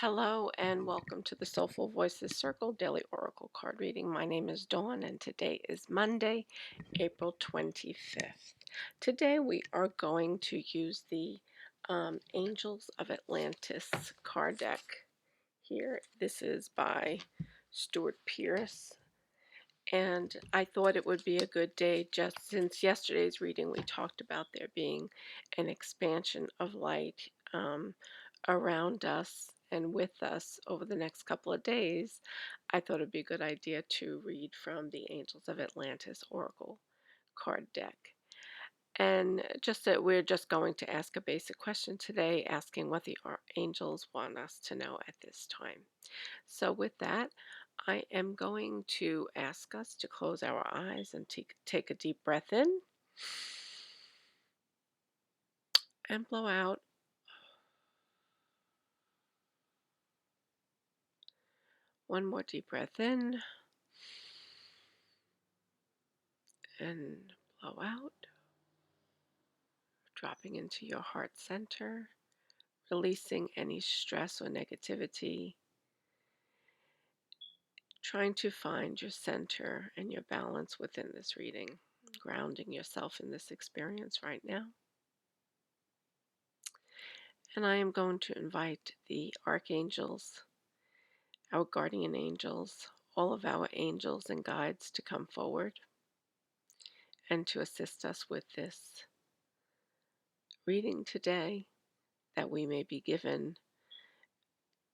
Hello and welcome to the Soulful Voices Circle Daily Oracle Card Reading. My name is Dawn and today is Monday, April 25th. Today we are going to use the Angels of Atlantis card deck here. This is by Stuart Pierce. And I thought it would be a good day, just since yesterday's reading we talked about there being an expansion of light around us and with us over the next couple of days. I thought it'd be a good idea to read from the Angels of Atlantis Oracle card deck. And just that we're just going to ask a basic question today, asking what the angels want us to know at this time. So with that, I am going to ask us to close our eyes and take a deep breath in and blow out. One more deep breath in and blow out, dropping into your heart center, releasing any stress or negativity, trying to find your center and your balance within this reading, grounding yourself in this experience right now. And I am going to invite the archangels, our guardian angels, all of our angels and guides to come forward and to assist us with this reading today, that we may be given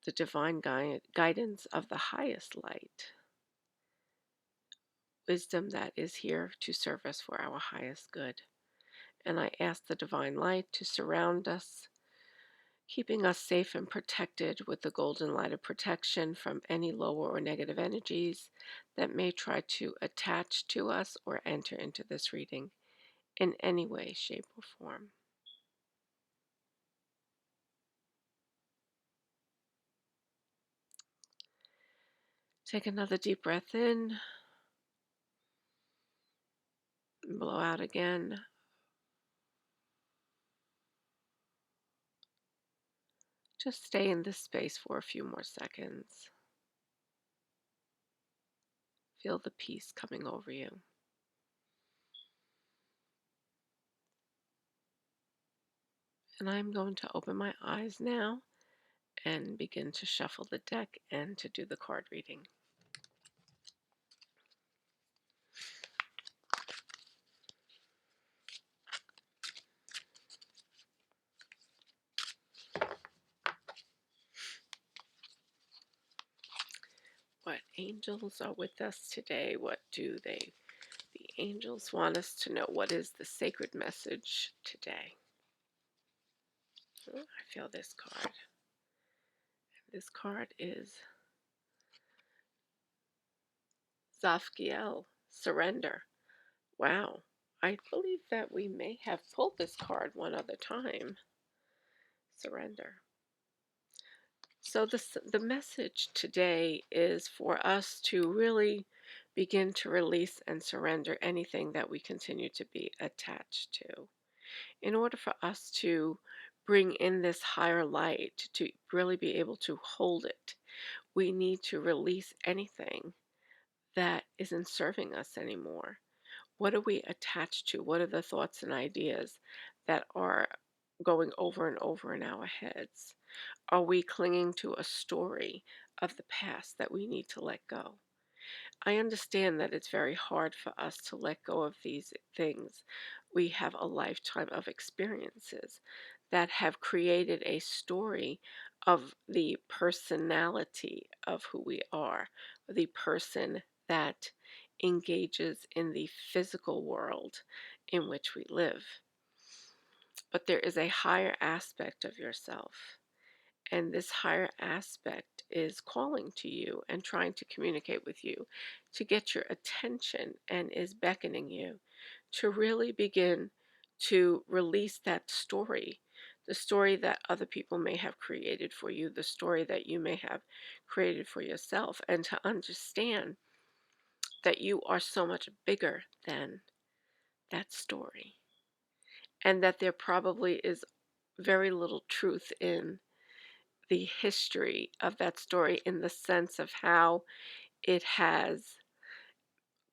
the divine guidance of the highest light, wisdom that is here to serve us for our highest good. And I ask the divine light to surround us, keeping us safe and protected with the golden light of protection from any lower or negative energies that may try to attach to us or enter into this reading in any way, shape, or form. Take another deep breath in, and blow out again. Just stay in this space for a few more seconds. Feel the peace coming over you. And I'm going to open my eyes now and begin to shuffle the deck and to do the card reading. What angels are with us today? What do the angels want us to know? What is the sacred message today? Oh, I feel this card. This card is Zaphkiel, surrender. Wow. I believe that we may have pulled this card one other time. Surrender. So the message today is for us to really begin to release and surrender anything that we continue to be attached to. In order for us to bring in this higher light, to really be able to hold it, we need to release anything that isn't serving us anymore. What are we attached to? What are the thoughts and ideas that are going over and over in our heads? Are we clinging to a story of the past that we need to let go? I understand that it's very hard for us to let go of these things. We have a lifetime of experiences that have created a story of the personality of who we are, the person that engages in the physical world in which we live. But there is a higher aspect of yourself. And this higher aspect is calling to you and trying to communicate with you to get your attention, and is beckoning you to really begin to release that story, the story that other people may have created for you, the story that you may have created for yourself, and to understand that you are so much bigger than that story, and that there probably is very little truth in the history of that story in the sense of how it has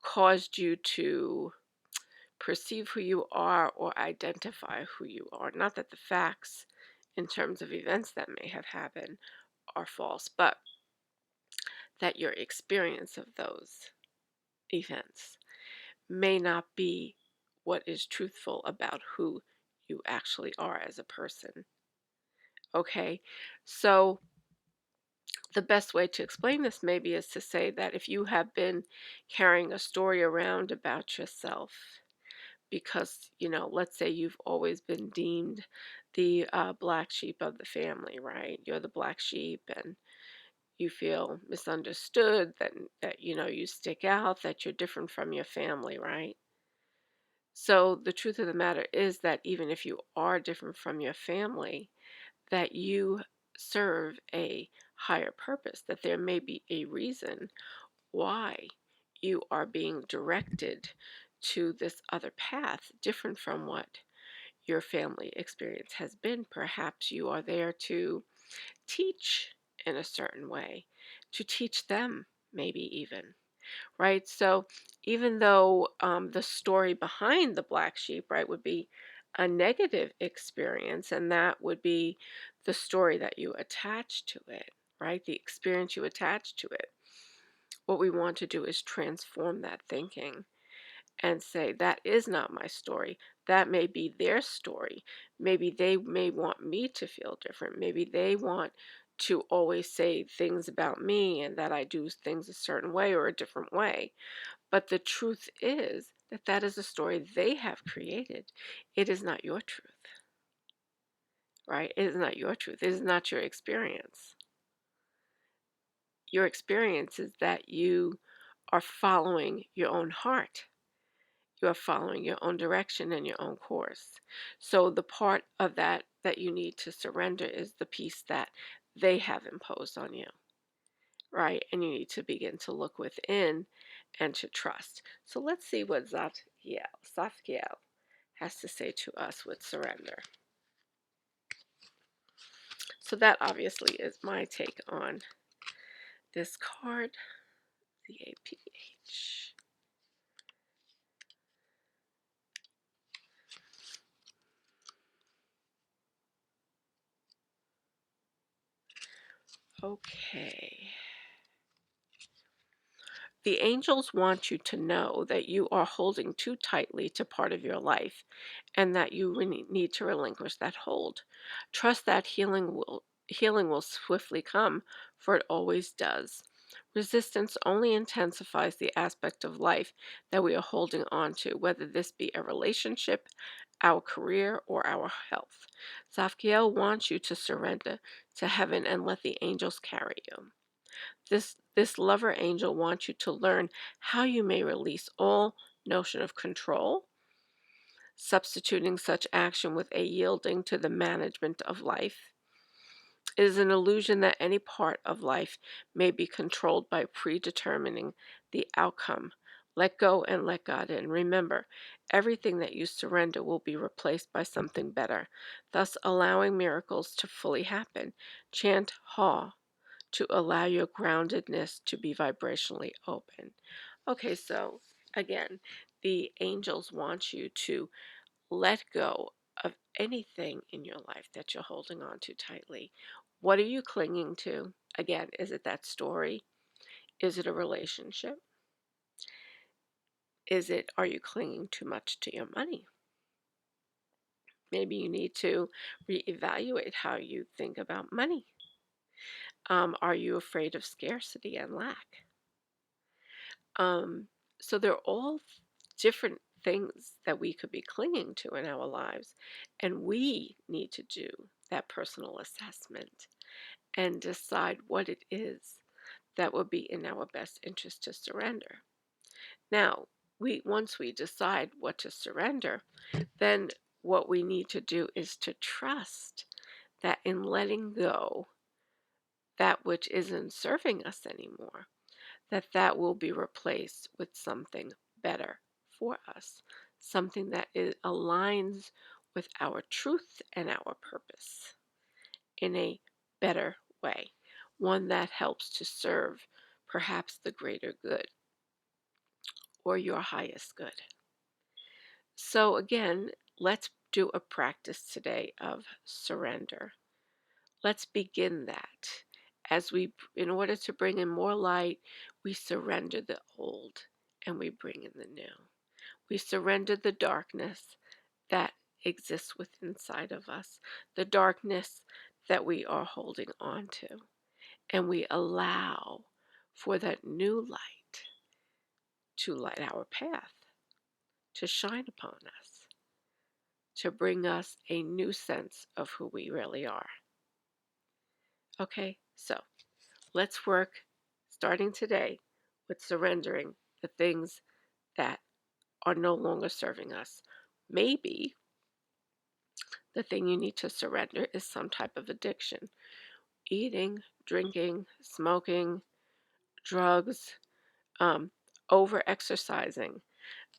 caused you to perceive who you are or identify who you are. Not that the facts in terms of events that may have happened are false, but that your experience of those events may not be what is truthful about who you actually are as a person. Okay, so the best way to explain this maybe is to say that if you have been carrying a story around about yourself, because, let's say you've always been deemed the black sheep of the family, right? You're the black sheep and you feel misunderstood, that you stick out, that you're different from your family, right? So the truth of the matter is that even if you are different from your family, that you serve a higher purpose, that there may be a reason why you are being directed to this other path, different from what your family experience has been. Perhaps you are there to teach in a certain way, to teach them, maybe even, right? So even though the story behind the black sheep, right, would be a negative experience, and that would be the story that you attach to it, right? The experience you attach to it. What we want to do is transform that thinking and say, that is not my story. That may be their story. Maybe they may want me to feel different. Maybe they want to always say things about me and that I do things a certain way or a different way. But the truth is that that is a story they have created. It is not your truth, right? It is not your truth. It is not your experience. Your experience is that you are following your own heart. You are following your own direction and your own course. So the part of that you need to surrender is the piece that they have imposed on you, right? And you need to begin to look within and to trust. So let's see what Zaphkiel has to say to us with surrender. So that obviously is my take on this card, the APH. Okay. The angels want you to know that you are holding too tightly to part of your life and that you need to relinquish that hold. Trust that healing will swiftly come, for it always does. Resistance only intensifies the aspect of life that we are holding on to, whether this be a relationship, our career, or our health. Zaphkiel wants you to surrender to heaven and let the angels carry you. This lover angel wants you to learn how you may release all notion of control, substituting such action with a yielding to the management of life. It is an illusion that any part of life may be controlled by predetermining the outcome. Let go and let God in. Remember, everything that you surrender will be replaced by something better, thus allowing miracles to fully happen. Chant Ha to allow your groundedness to be vibrationally open. Okay, so again, the angels want you to let go of anything in your life that you're holding on to tightly. What are you clinging to? Again, is it that story? Is it a relationship? Are you clinging too much to your money? Maybe you need to reevaluate how you think about money. Are you afraid of scarcity and lack? Um, so they're all different things that we could be clinging to in our lives. And we need to do that personal assessment and decide what it is that would be in our best interest to surrender. Now, once we decide what to surrender, then what we need to do is to trust that in letting go that which isn't serving us anymore, that will be replaced with something better for us, something that aligns with our truth and our purpose in a better way, one that helps to serve perhaps the greater good or your highest good. So, again, let's do a practice today of surrender. Let's begin that. In order to bring in more light, we surrender the old and we bring in the new. We surrender the darkness that exists within inside of us, the darkness that we are holding on to, and we allow for that new light to light our path, to shine upon us, to bring us a new sense of who we really are. Okay, so let's work starting today with surrendering the things that are no longer serving us. Maybe the thing you need to surrender is some type of addiction: eating, drinking, smoking, drugs, um, over exercising,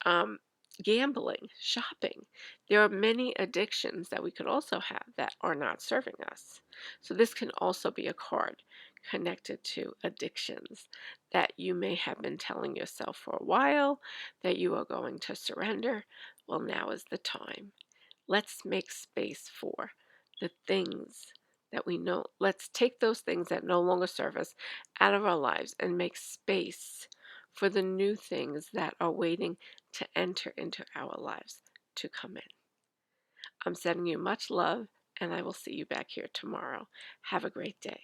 um, gambling, shopping. There are many addictions that we could also have that are not serving us. So this can also be a card connected to addictions that you may have been telling yourself for a while that you are going to surrender. Well, now is the time. Let's make space for the things that we know. Let's take those things that no longer serve us out of our lives and make space for the new things that are waiting to enter into our lives to come in. I'm sending you much love, and I will see you back here tomorrow. Have a great day.